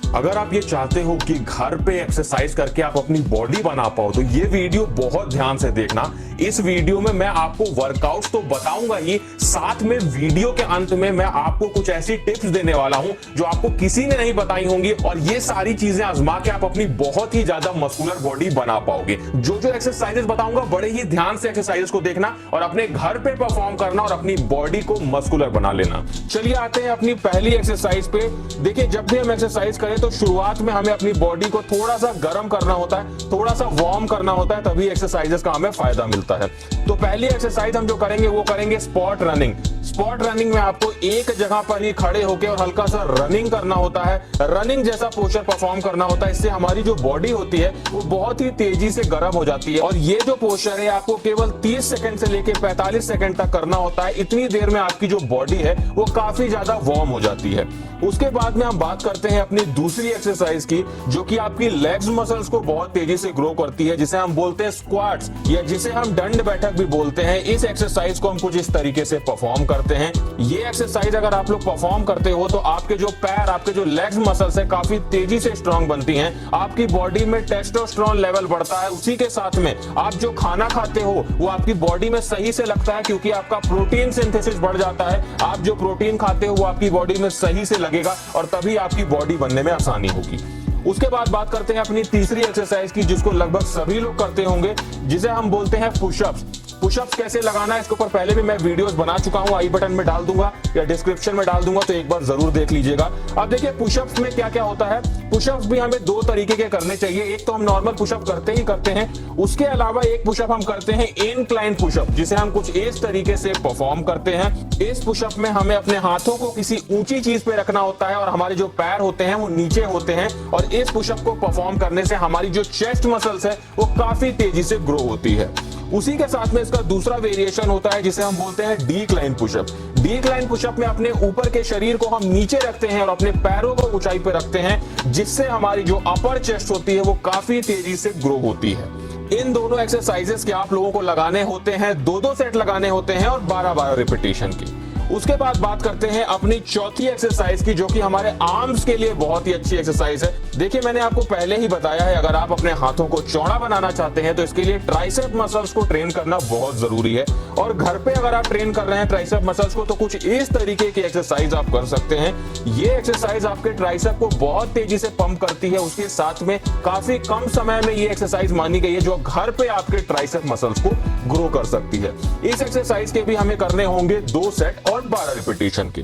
अगर आप ये चाहते हो कि घर पे एक्सरसाइज करके आप अपनी बॉडी बना पाओ तो ये वीडियो बहुत ध्यान से देखना। इस वीडियो में मैं आपको वर्कआउट्स तो बताऊंगा ही, साथ में वीडियो के अंत में मैं आपको कुछ ऐसी टिप्स देने वाला हूं जो आपको किसी ने नहीं बताई होंगी, और ये सारी चीजें आजमा के आप अपनी बहुत ही ज्यादा मस्कुलर बॉडी बना पाओगे। जो जो एक्सरसाइजेस बताऊंगा बड़े ही ध्यान से एक्सरसाइजेस को देखना और अपने घर पे परफॉर्म करना और अपनी बॉडी को मस्कुलर बना लेना। चलिए आते हैं अपनी पहली एक्सरसाइज पे। देखिए, जब भी हम एक्सरसाइज करें तो शुरुआत में हमें अपनी बॉडी को थोड़ा सा गर्म करना होता है, थोड़ा सा वार्म करना होता है, तभी एक्सरसाइजेस का हमें फायदा मिलता है। तो पहली एक्सरसाइज हम जो करेंगे वो करेंगे स्पॉट रनिंग। स्पॉट रनिंग में आपको एक जगह पर ही खड़े होकर और हल्का सा रनिंग करना होता है, रनिंग जैसा पोस्चर परफॉर्म करना होता है। इससे हमारी जो बॉडी होती है वो बहुत ही तेजी से गर्म हो जाती है, और ये जो पोस्चर है आपको केवल 30 सेकंड से लेकर 45 सेकंड तक करना होता है। इतनी देर में आपकी जो बॉडी है वो काफी ज्यादा वार्म हो जाती है। उसके बाद में हम बात करते हैं अपनी दूसरी एक्सरसाइज की, जो कि आपकी लेग्स मसल्स को बहुत तेजी से ग्रो करती है, जिसे हम बोलते हैं स्क्वाट्स, या जिसे हम दंड बैठक भी बोलते हैं। इस एक्सरसाइज को हम कुछ इस तरीके से परफॉर्म करते हैं। ये एक्सरसाइज अगर आप लोग परफॉर्म करते हो तो आपके जो पैर, आपके जो लेग्स मसल्स है काफी तेजी से स्ट्रांग बनती हैं। आपकी बॉडी में टेस्टोस्टेरोन लेवल बढ़ता है। उसी के साथ में आप जो खाना खाते हो वो आपकी बॉडी में सही से लगता है, क्योंकि आपका प्रोटीन सिंथेसिस बढ़ जाता है। आप जो प्रोटीन खाते हो वो आपकी बॉडी में सही से लगेगा और तभी आपकी बॉडी बनने में आसानी होगी। उसके बाद बात करते हैं अपनी तीसरी एक्सरसाइज की, जिसको लगभग सभी लोग करते होंगे, जिसे हम बोलते हैं पुशअप्स। पुशअप्स कैसे लगाना है इसके ऊपर पहले भी मैं वीडियोस बना चुका हूं, आई बटन में डाल दूंगा या डिस्क्रिप्शन में डाल दूंगा, तो एक बार जरूर देख लीजिएगा। अब देखिए पुशअप्स में क्या क्या होता है। पुशअप्स भी हमें दो तरीके के करने चाहिए। एक तो हम नॉर्मल पुशअप करते ही करते हैं, उसके अलावा एक पुशअप हम करते हैं इंक्लाइन पुशअप, जिसे हम कुछ इस तरीके से परफॉर्म करते हैं। इस पुशअप में हमें अपने हाथों को किसी ऊंची चीज पे रखना होता है और हमारे जो पैर होते हैं वो नीचे होते हैं, और इस पुशअप को परफॉर्म करने से हमारी जो चेस्ट मसल्स है वो काफी तेजी से ग्रो होती है। उसी के साथ में इसका दूसरा वेरिएशन होता है जिसे हम बोलते हैं डिक्लाइन पुशअप। डिक्लाइन पुशअप में अपने ऊपर के शरीर को हम नीचे रखते हैं और अपने पैरों को ऊंचाई पे रखते हैं, जिससे हमारी जो अपर चेस्ट होती है वो काफी तेजी से ग्रो होती है। इन दोनों एक्सरसाइजेस के आप लोगों को लगाने होते हैं, 2-2 सेट लगाने होते हैं और 12-12 रिपीटेशन की। उसके बाद बात करते हैं अपनी चौथी एक्सरसाइज की, जो कि हमारे आर्म्स के लिए बहुत ही अच्छी एक्सरसाइज है। देखिए, मैंने आपको पहले ही बताया है, अगर आप अपने हाथों को चौड़ा बनाना चाहते हैं तो इसके लिए ट्राइसेप मसल्स को ट्रेन करना बहुत जरूरी है। और घर पे अगर आप ट्रेन कर रहे हैं ट्राइसेप मसल्स को तो कुछ इस तरीके की एक्सरसाइज आप कर सकते हैं। ये एक्सरसाइज आपके ट्राइसेप को बहुत तेजी से पंप करती है। उसके साथ में काफी कम समय में ये एक्सरसाइज मानी गई है जो घर पे आपके ट्राइसेप मसल्स को ग्रो कर सकती है। इस एक्सरसाइज के भी हमें करने होंगे 2 सेट और 12 रिपीटेशन के।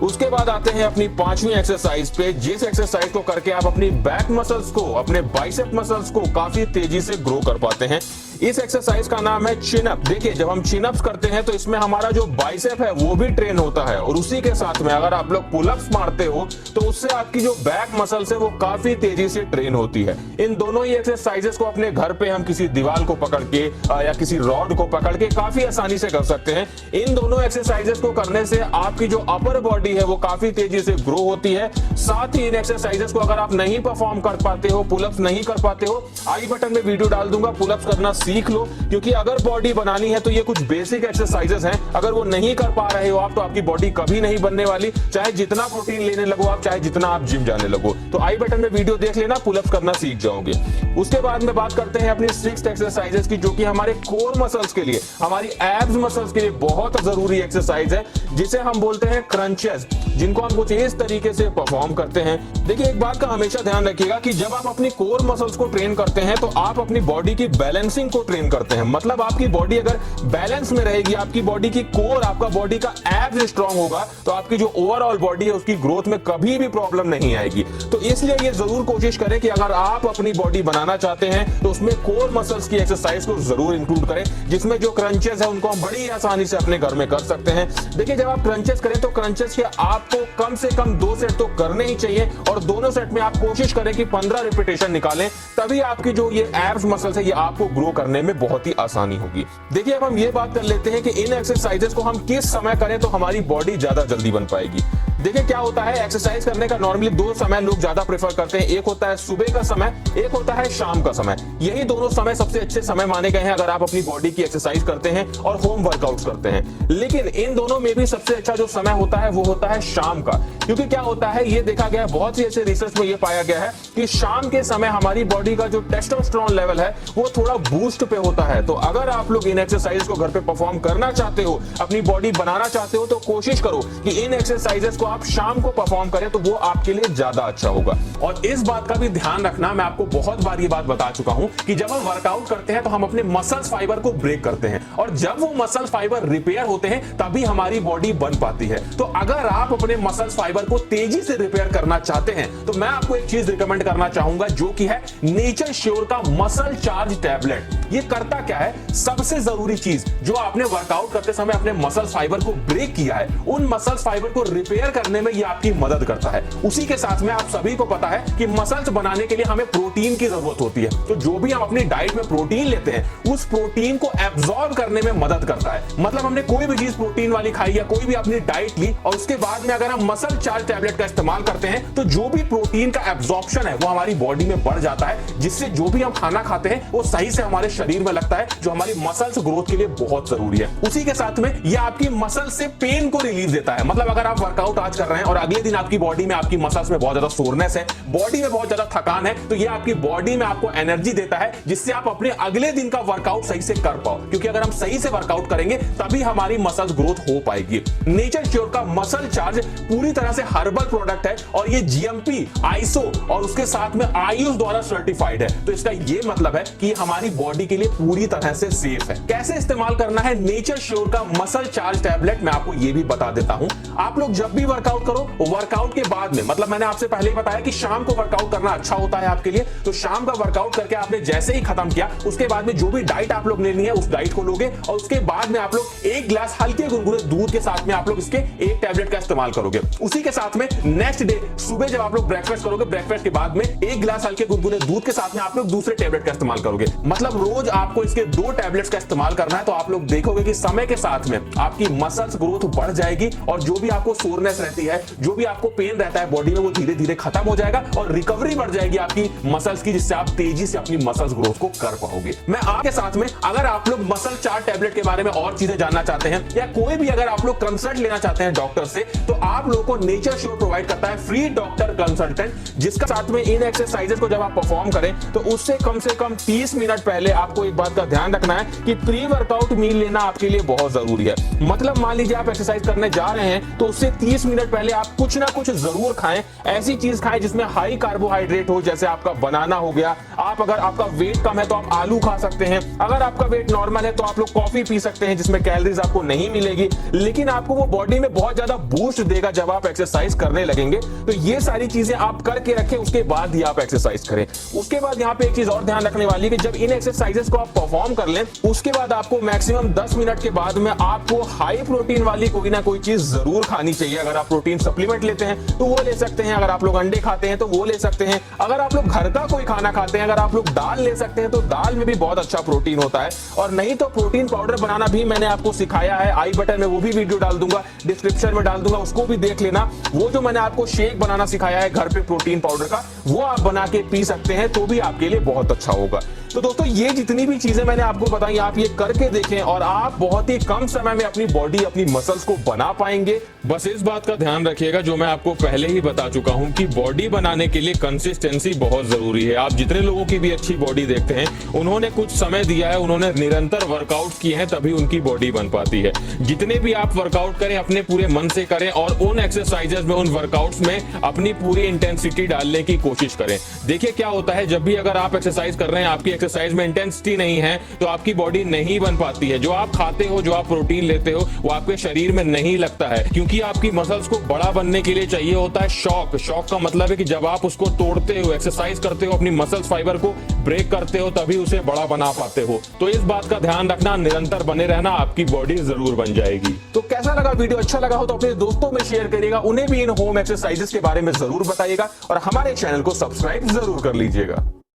उसके बाद आते हैं अपनी पांचवी एक्सरसाइज पे, जिस एक्सरसाइज को करके आप अपनी बैक मसल्स को, अपने बाइसेप मसल्स को काफी तेजी से ग्रो कर पाते हैं। इस एक्सरसाइज का नाम है चिन अप। देखिए, जब हम चिन अप्स करते हैं तो इसमें हमारा जो बाइसेप है वो भी ट्रेन होता है, और उसी के साथ में अगर आप लोग पुल अप्स मारते हो तो उससे आपकी जो बैक मसल्स है वो काफी तेजी से ट्रेन होती है। इन दोनों ही एक्सरसाइजेस को अपने घर पे हम किसी दीवार को पकड़ के या किसी रॉड को पकड़ के काफी आसानी से कर सकते हैं। इन दोनों एक्सरसाइजेस को करने से आपकी जो अपर बॉडी है वो काफी तेजी से ग्रो होती है। साथ ही इन एक्सरसाइजेस को अगर आप नहीं परफॉर्म कर पाते हो, पुलअप्स नहीं कर पाते हो, आई बटन में वीडियो डाल दूंगा, पुलअप्स करना सीख लो, क्योंकि अगर बॉडी बनानी है तो ये कुछ बेसिक एक्सरसाइजेस हैं। अगर वो नहीं कर पा रहे हो आप तो आपकी बॉडी कभी नहीं बनने वाली, चाहे जितना प्रोटीन लेने लगो आप, चाहे जितना आप जिम जाने लगो। तो आई बटन में वीडियो देख लेना, पुलअप्स करना सीख जाओगे। उसके बाद में बात करते हैं अपनी 6th एक्सरसाइजेस की, जो कि हमारे कोर मसल्स के लिए, हमारी एब्स मसल्स के लिए बहुत जरूरी एक्सरसाइज है, जिसे हम बोलते हैं क्रंचेस, जिनको हम कुछ इस तरीके से परफॉर्म करते हैं। देखिए, एक बात का हमेशा ध्यान रखिएगा कि जब आप अपनी कोर मसल्स को ट्रेन करते हैं तो आप अपनी बॉडी की बैलेंसिंग को ट्रेन करते हैं। मतलब आपकी बॉडी अगर बैलेंस में रहेगी, आपकी बॉडी की कोर, आपका बॉडी का एब्स स्ट्रांग होगा, तो आपकी जो ओवरऑल बॉडी है उसकी ग्रोथ में कभी भी प्रॉब्लम नहीं आएगी। तो इसलिए ये जरूर कोशिश करें कि अगर आप अपनी बॉडी बनाना चाहते हैं तो उसमें कोर मसल्स की एक्सरसाइज को जरूर इंक्लूड करें, जिसमें जो क्रंचेस है उनको हम बड़ी आसानी से अपने घर में कर सकते हैं। देखिए, जब आप क्रंचेस करें तो क्रंचेस के आपको कम से कम 2 सेट तो करने ही चाहिए, और दोनों सेट में आप कोशिश करें कि 15 रिपीटेशन निकालें, तभी आपकी जो ये एब्स मसल्स है ये आपको ग्रो करने में बहुत ही आसानी होगी। देखिए, अब हम ये बात कर लेते हैं कि इन एक्सरसाइजेस को हम किस समय करें तो हमारी बॉडी ज्यादा जल्दी बन पाएगी। देखिए क्या होता है, एक्सरसाइज करने का नॉर्मली दो समय लोग ज्यादा प्रेफर करते हैं। एक होता है सुबह का समय, एक होता है शाम का समय। यही दोनों समय सबसे अच्छे समय माने गए हैं अगर आप अपनी बॉडी की एक्सरसाइज करते हैं और होम वर्कआउट करते हैं। लेकिन इन दोनों में भी सबसे अच्छा जो समय होता है वो होता है शाम का। क्योंकि क्या होता है, ये देखा गया है, बहुत सी ऐसे रिसर्च में ये पाया गया है कि शाम के समय हमारी बॉडी का जो टेस्टोस्टेरोन लेवल है वो थोड़ा बूस्ट पे होता है। तो अगर आप लोग इन एक्सरसाइज को घर पे परफॉर्म करना चाहते हो, अपनी बॉडी बनाना चाहते हो, तो कोशिश करो कि इन एक्सरसाइजेस को आप शाम को परफॉर्म करें, तो वो आपके लिए ज्यादा अच्छा होगा। और इस बात का भी ध्यान रखना, मैं आपको बहुत बार ये बात बता चुका हूं कि जब हम वर्कआउट करते हैं तो हम अपने मसल्स फाइबर को ब्रेक करते हैं, और जब वो मसल्स फाइबर रिपेयर होते हैं तभी हमारी बॉडी बन पाती है। तो अगर आप अपने मसल्स फाइबर को तेजी से रिपेयर करना चाहते हैं तो मैं आपको एक चीज रिकमेंड करना चाहूंगा, जो कि है नेचर श्योर का मसल चार्ज टैबलेट। ये करता क्या है, सबसे जरूरी चीज, जो आपने वर्कआउट करते समय अपने मसल्स फाइबर को ब्रेक किया है, उन मसल्स फाइबर को रिपेयर करने में ये आपकी मदद करता है। उसी के साथ में आप सभी को पता है कि मसल्स बनाने के लिए हमें प्रोटीन की जरूरत होती है। तो जो भी हम अपनी डाइट में प्रोटीन लेते हैं, उस प्रोटीन को एब्जॉर्ब करने में मदद करता है। मतलब हमने कोई भी चीज प्रोटीन वाली खाई या कोई भी अपनी डाइट ली, और उसके बाद में अगर हम मसल चार्ज टैबलेट का इस्तेमाल करते हैं तो जो भी प्रोटीन का एब्जॉर्प्शन है वो हमारी बॉडी में बढ़ जाता है, जिससे जो भी हम खाना खाते हैं वो सही से हमारे शरीर में लगता है, जो हमारी मसल्स ग्रोथ के लिए बहुत जरूरी है। उसी के साथ में ये आपकी मसल से पेन को रिलीज देता है। मतलब अगर आप वर्कआउट आज कर रहे हैं और अगले दिन आपकी बॉडी में, आपकी मसल्स में बहुत ज्यादा सोरनेस है, बॉडी में बहुत ज्यादा थकान है, तो ये आपकी बॉडी में आपको एनर्जी देता है, जिससे आप अपने अगले दिन का वर्कआउट सही से कर पाओ। क्योंकि अगर हम सही से वर्कआउट करेंगे तभी हमारी मसल्स ग्रोथ हो पाएगी। नेचर श्योर का मसल चार्ज पूरी तरह से हर्बल प्रोडक्ट है, और ये जीएमपी, आईएसओ और उसके साथ में आयुष द्वारा सर्टिफाइड है। तो इसका ये मतलब है कि हमारी बॉडी के लिए पूरी तरह से सेफ है। कैसे इस्तेमाल करना है नेचर श्योर का मसल चार्ज टैबलेट, मैं आपको ये भी बता देता हूं। आप लोग जब भी वर्कआउट करो, वर्कआउट के बाद में, मतलब मैंने आपसे पहले ही बताया कि शाम को वर्कआउट करना अच्छा होता है आपके लिए, तो शाम का वर्कआउट करके आपने जैसे ही खत्म किया, उसके बाद में जो भी डाइट आप लोग लेनी है उस डाइट को लोगे, और उसके बाद में आप लोग एक ग्लास हल्के गुनगुने दूध के साथ में आप लोग इसके एक टैबलेट का इस्तेमाल करोगे। उसी के साथ में नेक्स्ट डे सुबह जब आप लोग ब्रेकफास्ट करोगे, ब्रेकफास्ट के बाद में एक ग्लास हल्के गुनगुने दूध के साथ में आप लोग दूसरे टैबलेट का इस्तेमाल करोगे। मतलब रोज आपको इसके दो टैबलेट्स का इस्तेमाल करना है। तो आप लोग देखोगे कि समय के साथ में आपकी मसल्स ग्रोथ बढ़ जाएगी, और जो भी आपको सोरनेस रहती है, जो भी आपको पेन रहता है बॉडी में, वो धीरे धीरे खत्म हो जाएगा, और रिकवरी बढ़ जाएगी आपकी मसल्स की, जिससे आप तेजी से अपनी मसल्स ग्रोथ को कर पाओगे। मैं आपके साथ में, अगर आप लोग मसल चार्ज टैबलेट के बारे में और चीजें जानना चाहते हैं, या कोई भी अगर आप लोग कंसल्ट लेना चाहते हैं डॉक्टर से, तो आप लोगों को नेचर श्योर प्रोवाइड करता है फ्री डॉक्टर कंसल्टेंट, जिसका साथ में इन एक्सरसाइजेस को जब आप परफॉर्म करें तो उससे कम से कम 30 मिनट पहले आपको एक बात का ध्यान रखना है कि प्री वर्कआउट मील लेना आपके लिए बहुत जरूरी है। मतलब मान लीजिए आप एक्सरसाइज करने जा रहे हैं, तो उससे 30 मिनट पहले आप कुछ ना कुछ जरूर खाएं। ऐसी चीज खाएं जिसमें हाई कार्बोहाइड्रेट हो, जैसे आपका बनाना हो गया। आप अगर आपका वेट कम है तो आप आलू खा सकते हैं। अगर आपका वेट नॉर्मल है तो आप लोग कॉफी पी सकते हैं, जिसमें कैलोरीज आपको नहीं मिलेगी, लेकिन आपको वो बॉडी में बहुत ज्यादा बूस्ट देगा जब आप एक्सरसाइज करने लगेंगे। तो ये सारी चीजें आप करके रखें, उसके बाद ही आप एक्सरसाइज करें। उसके बाद यहाँ पे एक चीज और ध्यान रखने वाली है कि जब इन एक्सरसाइजेस को आप परफॉर्म कर लें, उसके बाद आपको मैक्सिमम 10 मिनट के बाद में आपको हाई प्रोटीन वाली कोई ना कोई चीज जरूर खानी चाहिए। अगर आप प्रोटीन सप्लीमेंट लेते हैं तो वो ले सकते हैं, अगर आप लोग अंडे खाते हैं तो वो ले सकते हैं, अगर आप लोग घर का कोई खाना खाते हैं, अगर आप लोग दाल ले सकते हैं तो दाल में भी बहुत अच्छा प्रोटीन होता है। और नहीं तो प्रोटीन पाउडर बनाना भी मैंने आपको सिखाया है, आई बटन में वो भी वीडियो डाल दूंगा, डिस्क्रिप्शन में डाल दूंगा, उसको भी देख लेना। वो जो मैंने आपको शेक बनाना सिखाया है घर पे प्रोटीन पाउडर का, वो आप बना के पी सकते हैं, तो भी आपके लिए बहुत अच्छा होगा। तो दोस्तों ये जितनी भी चीजें मैंने आपको बताई, आप ये करके देखें और आप बहुत ही कम समय में अपनी बॉडी, अपनी मसल्स को बना पाएंगे। बस इस बात का ध्यान रखिएगा, जो मैं आपको पहले ही बता चुका हूं कि बॉडी बनाने के लिए कंसिस्टेंसी बहुत जरूरी है। आप जितने लोगों की भी अच्छी बॉडी देखते हैं, उन्होंने कुछ समय दिया है, उन्होंने निरंतर वर्कआउट किए हैं, तभी उनकी बॉडी बन पाती है। जितने भी आप वर्कआउट करें अपने पूरे मन से करें, और उन एक्सरसाइजेस में, उन वर्कआउट्स में अपनी पूरी इंटेंसिटी डालने की कोशिश करें। देखिए क्या होता है, जब भी अगर आप एक्सरसाइज कर रहे हैं, आपकी एक्सरसाइज में इंटेंसिटी नहीं है, तो आपकी बॉडी नहीं बन पाती है। जो आप खाते हो, जो आप प्रोटीन लेते हो, वो आपके शरीर में नहीं लगता है, क्योंकि आपकी मसल्स को बड़ा बनने के लिए चाहिए होता है शॉक। शॉक का मतलब है कि जब आप उसको तोड़ते हो, एक्सरसाइज करते हो, अपनी मसल्स फाइबर को ब्रेक करते हो, तभी उसे बड़ा बना पाते हो। तो इस बात का ध्यान रखना, निरंतर बने रहना, आपकी बॉडी जरूर बन जाएगी। तो कैसा लगा वीडियो? अच्छा लगा हो तो अपने दोस्तों में शेयर करिएगा, उन्हें भी इन होम एक्सरसाइजेस के बारे में जरूर बताइएगा, और हमारे चैनल को सब्सक्राइब जरूर कर लीजिएगा।